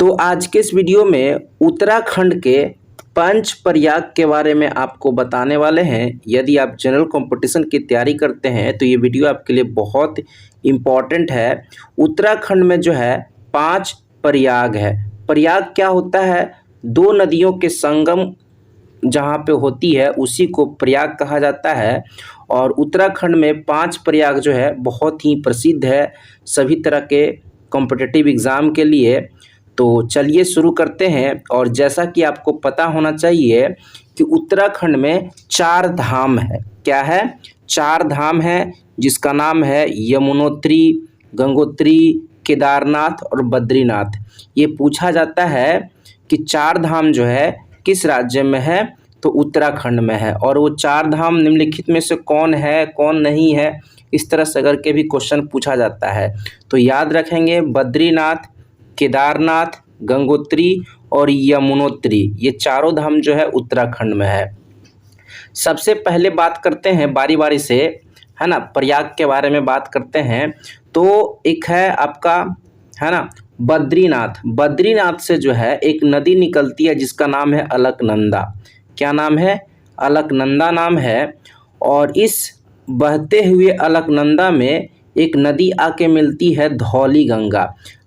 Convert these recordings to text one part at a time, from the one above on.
तो आज के इस वीडियो में उत्तराखंड के पंच प्रयाग के बारे में आपको बताने वाले हैं। यदि आप जनरल कंपटीशन की तैयारी करते हैं तो ये वीडियो आपके लिए बहुत इम्पॉर्टेंट है। उत्तराखंड में जो है 5 प्रयाग है। प्रयाग क्या होता है? 2 नदियों के संगम जहाँ पे होती है उसी को प्रयाग कहा जाता है। और उत्तराखंड में 5 प्रयाग जो है बहुत ही प्रसिद्ध है सभी तरह के कॉम्पिटिटिव एग्ज़ाम के लिए। तो चलिए शुरू करते हैं। और जैसा कि आपको पता होना चाहिए कि उत्तराखंड में 4 धाम है। क्या है? 4 धाम है, जिसका नाम है यमुनोत्री, गंगोत्री, केदारनाथ और बद्रीनाथ। ये पूछा जाता है कि 4 धाम जो है किस राज्य में है? तो उत्तराखंड में है। और वो 4 धाम निम्नलिखित में से कौन है, कौन नहीं है, इस तरह से करके भी क्वेश्चन पूछा जाता है। तो याद रखेंगे, बद्रीनाथ, केदारनाथ, गंगोत्री और यमुनोत्री, ये चारों धाम जो है उत्तराखंड में है। सबसे पहले बात करते हैं बारी बारी से, है ना, प्रयाग के बारे में बात करते हैं। तो एक है आपका, है ना, बद्रीनाथ। बद्रीनाथ से जो है एक नदी निकलती है जिसका नाम है अलकनंदा। क्या नाम है? अलकनंदा नाम है। और इस बहते हुए अलकनंदा में एक नदी आके मिलती है धौली गंगा,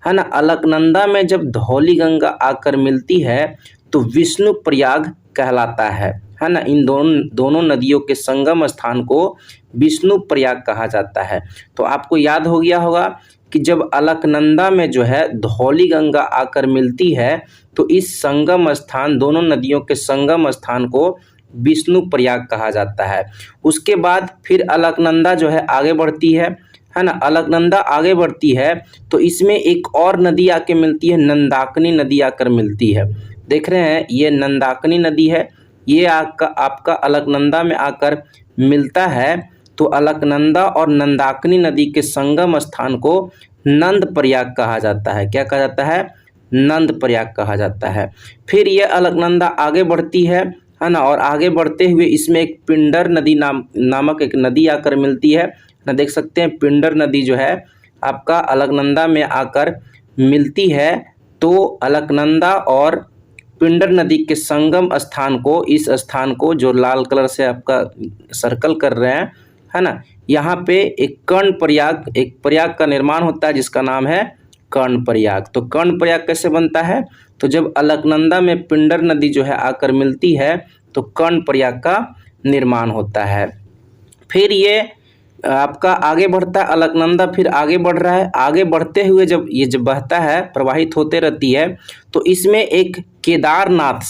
है ना। अलकनंदा में जब धौली गंगा आकर मिलती है तो विष्णु प्रयाग कहलाता है ना। इन दोनों नदियों के संगम स्थान को विष्णु प्रयाग कहा जाता है। तो आपको याद हो गया होगा कि जब अलकनंदा में जो है धौली गंगा आकर मिलती है तो इस संगम स्थान, दोनों नदियों के संगम स्थान को विष्णु प्रयाग कहा जाता है। उसके बाद फिर अलकनंदा जो है आगे बढ़ती है ना। अलकनंदा आगे बढ़ती है तो इसमें एक और नदी आके मिलती है, नंदाकिनी नदी आकर मिलती है। देख रहे हैं, ये नंदाकिनी नदी है, ये आपका अलकनंदा में आकर मिलता है। तो अलकनंदा और नंदाकिनी नदी के संगम स्थान को नंद प्रयाग कहा जाता है। क्या कहा जाता है? नंद प्रयाग कहा जाता है। फिर ये अलकनंदा आगे बढ़ती है ना। और आगे बढ़ते हुए इसमें एक पिंडर नदी नामक एक नदी आकर मिलती है ना। देख सकते हैं, पिंडर नदी जो है आपका अलकनंदा में आकर मिलती है। तो अलकनंदा और पिंडर नदी के संगम स्थान को, इस स्थान को जो लाल कलर से आपका सर्कल कर रहे हैं, है ना, यहाँ पे एक कर्ण प्रयाग, एक प्रयाग का निर्माण होता है जिसका नाम है कर्ण प्रयाग। तो कर्ण प्रयाग कैसे बनता है? तो जब अलकनंदा में पिंडर नदी जो है आकर मिलती है तो कर्ण प्रयाग का निर्माण होता है। फिर ये आपका आगे बढ़ता है अलकनंदा, फिर आगे बढ़ रहा है। आगे बढ़ते हुए जब ये बहता है, प्रवाहित होते रहती है, तो इसमें एक केदारनाथ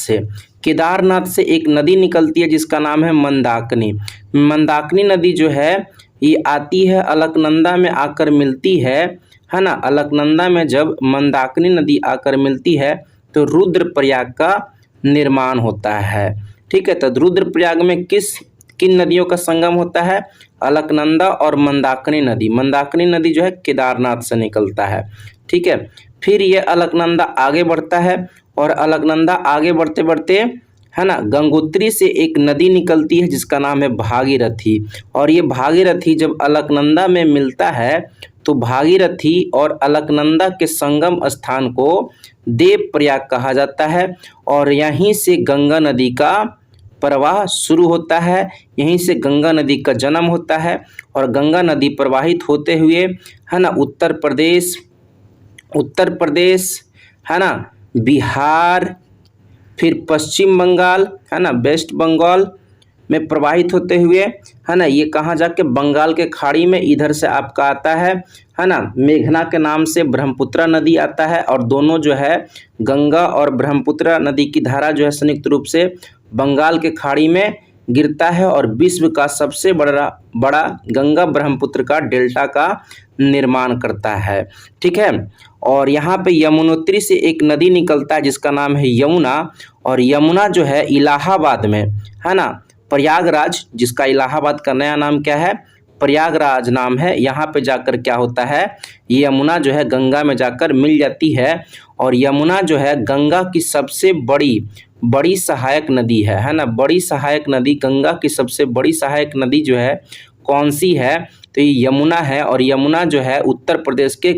से एक नदी निकलती है जिसका नाम है मंदाकिनी। मंदाकिनी नदी जो है ये आती है अलकनंदा में आकर मिलती है ना। अलकनंदा में जब मंदाकिनी नदी आकर मिलती है तो रुद्रप्रयाग का निर्माण होता है। ठीक है, तो रुद्रप्रयाग में किन नदियों का संगम होता है? अलकनंदा और मंदाकिनी नदी। मंदाकिनी नदी जो है केदारनाथ से निकलता है। ठीक है, फिर ये अलकनंदा आगे बढ़ता है और अलकनंदा आगे बढ़ते बढ़ते, है ना, गंगोत्री से एक नदी निकलती है जिसका नाम है भागीरथी। और ये भागीरथी जब अलकनंदा में मिलता है तो भागीरथी और अलकनंदा के संगम स्थान को देवप्रयाग कहा जाता है। और यहीं से गंगा नदी का प्रवाह शुरू होता है, यहीं से गंगा नदी का जन्म होता है। और गंगा नदी प्रवाहित होते हुए, है ना, उत्तर प्रदेश, है ना, बिहार, फिर पश्चिम बंगाल, है ना, वेस्ट बंगाल में प्रवाहित होते हुए, है ना, ये कहाँ जाके बंगाल के खाड़ी में इधर से आपका आता है ना, मेघना के नाम से ब्रह्मपुत्र नदी आता है। और दोनों जो है गंगा और ब्रह्मपुत्र नदी की धारा जो है संयुक्त रूप से बंगाल के खाड़ी में गिरता है और विश्व का सबसे बड़ा गंगा ब्रह्मपुत्र का डेल्टा का निर्माण करता है। ठीक है, और यहाँ पे यमुनोत्री से एक नदी निकलता है जिसका नाम है यमुना। और यमुना जो है इलाहाबाद में, है ना, प्रयागराज, जिसका इलाहाबाद का नया नाम क्या है? प्रयागराज नाम है। यहाँ पे जाकर क्या होता है, यमुना जो है गंगा में जाकर मिल जाती है। और यमुना जो है गंगा की सबसे बड़ी सहायक नदी है ना। बड़ी सहायक नदी, गंगा की सबसे बड़ी सहायक नदी जो है कौन सी है? तो ये यमुना है। और यमुना जो है उत्तर प्रदेश के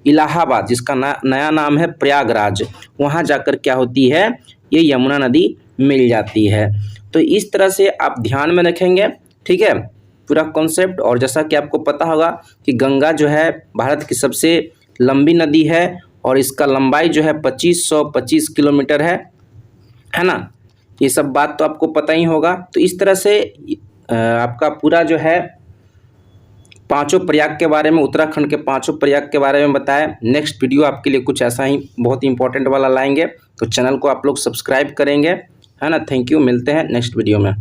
इलाहाबाद, जिसका नया नाम है प्रयागराज, वहाँ जाकर क्या होती है, ये यमुना नदी मिल जाती है। तो इस तरह से आप ध्यान में रखेंगे, ठीक है, पूरा कॉन्सेप्ट। और जैसा कि आपको पता होगा कि गंगा जो है भारत की सबसे लंबी नदी है और इसका लंबाई जो है 2525 किलोमीटर है ना। ये सब बात तो आपको पता ही होगा। तो इस तरह से आपका पूरा जो है पांचों प्रयाग के बारे में, उत्तराखंड के पांचों प्रयाग के बारे में बताया। नेक्स्ट वीडियो आपके लिए कुछ ऐसा ही बहुत ही इंपॉर्टेंट वाला लाएंगे, तो चैनल को आप लोग सब्सक्राइब करेंगे, है ना। थैंक यू, मिलते हैं नेक्स्ट वीडियो में।